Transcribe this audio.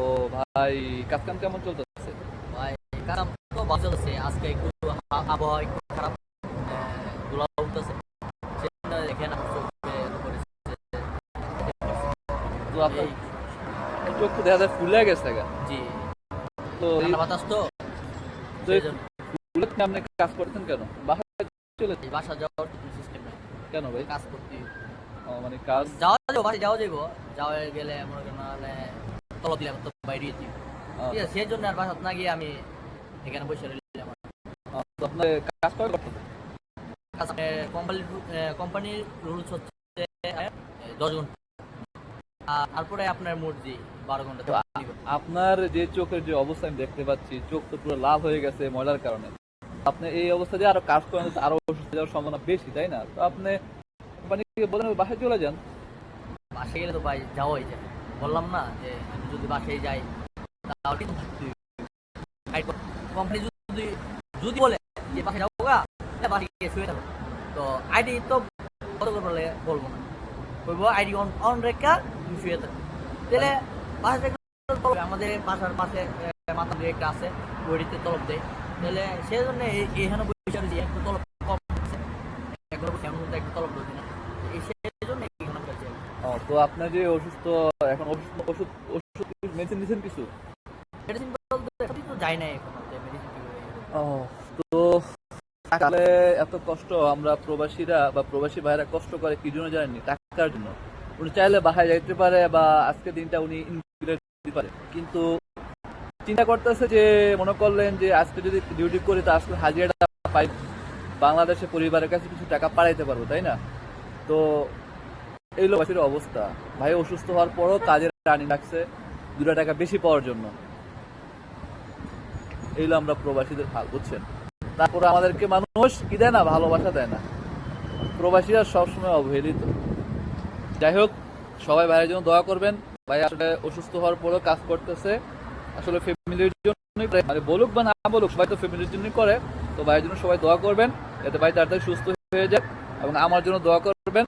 ও ভাই, কাজ কাম কেমন চলতেছে? ভাই কাজ তো ভালো চলছে। আজকে একটু আবহাওয়া একটু খারাপ, ধুলা উঠতেছে। সেজন্য দেখেন আমার চোখে এত পরিস্থিতি। তো আপনার এই চোখ তো দেখা যায় ফুলে গেছে গা। জি, তো এই ঠান্ডা বাতাস তো তো এই সেই জন্য। ফুলে আপনি কাজ করতেন কেন? বাসায় চলে এই বাসা যাওয়ার সিস্টেম নাই, কেন ভাই? কাজ করতে মানে কাজ। যাওয়া যাবো, বাসে যাওয়া যাবো। যাওয়া গেলে মনে করেন নাহলে তলব দিলাম তো বাইরে দিব। ঠিক আছে, সেই জন্য আর বাসাত না গিয়ে আমি এখানে বসে রইলাম। তো আপনার কাজ কবে করতেছেন? কাজ কোম্পানির রুলস হচ্ছে 10 ঘন্টা, তারপরে আপনার মর্জি 12 ঘন্টা তো আপনার যে চোখের যে অবস্থা আমি দেখতে পাচ্ছি, চোখ তো পুরো লাল হয়ে গেছে ময়লার কারণে। আপনি এই অবস্থা দিয়ে আরো কাজ করেন তো আরো অসুস্থ যাওয়ার সম্ভাবনা বেশি, তাই না? তো আপনি কোম্পানিকে বলেন বাসায় চলে যান। বাসে গেলে তো ভাই যাওয়াই যায়। বললাম না যে আমি যদি বাসায় যাই তাহলে কিন্তু থাকতে হবে। কোম্পানি যদি যদি বলে যে বাসায় যাবো গা, তাহলে বাসায় গিয়ে শুয়ে থাকো। তো আইডি তো কত করে বলে বলবো না, বলবো আইডি অন অন রেখা তুমি শুয়ে থাকো। তাহলে বাসা থেকে তলব দেয়। আমাদের বাসার পাশে মাথা দিয়ে একটা আছে, ওইটিতে তলব দেয়। তাহলে সেই জন্য এইখানে বসে রয়েছি, একটু তলব কম আছে, একবার বসে এমন মধ্যে একটু তলব দিই না। এই সেই জন্য এইখানে বসে আছি। তো আপনার যে অসুস্থ, এখন অসুস্থ ওষুধ ওষুধ মেডিসিন দিচ্ছেন কিছু? মেডিসিন বলতে সবই তো যায় নাই এখন, যে মেডিসিন কি করে ও, তো তাহলে এত কষ্ট আমরা প্রবাসীরা বা প্রবাসী ভাইরা কষ্ট করে কি জন্য জানেননি? টাকার জন্য। উনি চাইলে বাসায় যাইতে পারে বা আজকে দিনটা উনি ইনক্লুড দিতে পারে, কিন্তু চিন্তা করতেছে যে মনে করলেন যে আজকে যদি ডিউটি করি তো আজকে হাজিরাটা পাই, বাংলাদেশে পরিবারের কাছে কিছু টাকা পাঠাইতে পারবো, তাই না? তো এই লোকের অবস্থা। ভাই অসুস্থ হওয়ার পরও কাজের রানিং রাখছে 2 টাকা বেশি পাওয়ার জন্য। এইগুলো আমরা প্রবাসীদের হাল, বুঝছেন? তারপরে আমাদেরকে মানুষ কি দেয় না, ভালোবাসা দেয় না। প্রবাসীরা সবসময় অবহেলিত। যাই হোক, সবাই ভাইয়ের জন্য দোয়া করবেন। ভাই আসলে অসুস্থ হওয়ার পরও কাজ করতেছে, আসলে ফ্যামিলির জন্য করে। মানে বলুক বা না বলুক, সবাই তো ফ্যামিলির জন্যই করে। তো ভাইয়ের জন্য সবাই দোয়া করবেন যাতে ভাই তাড়াতাড়ি সুস্থ হয়ে যায়, এবং আমার জন্য দোয়া করবেন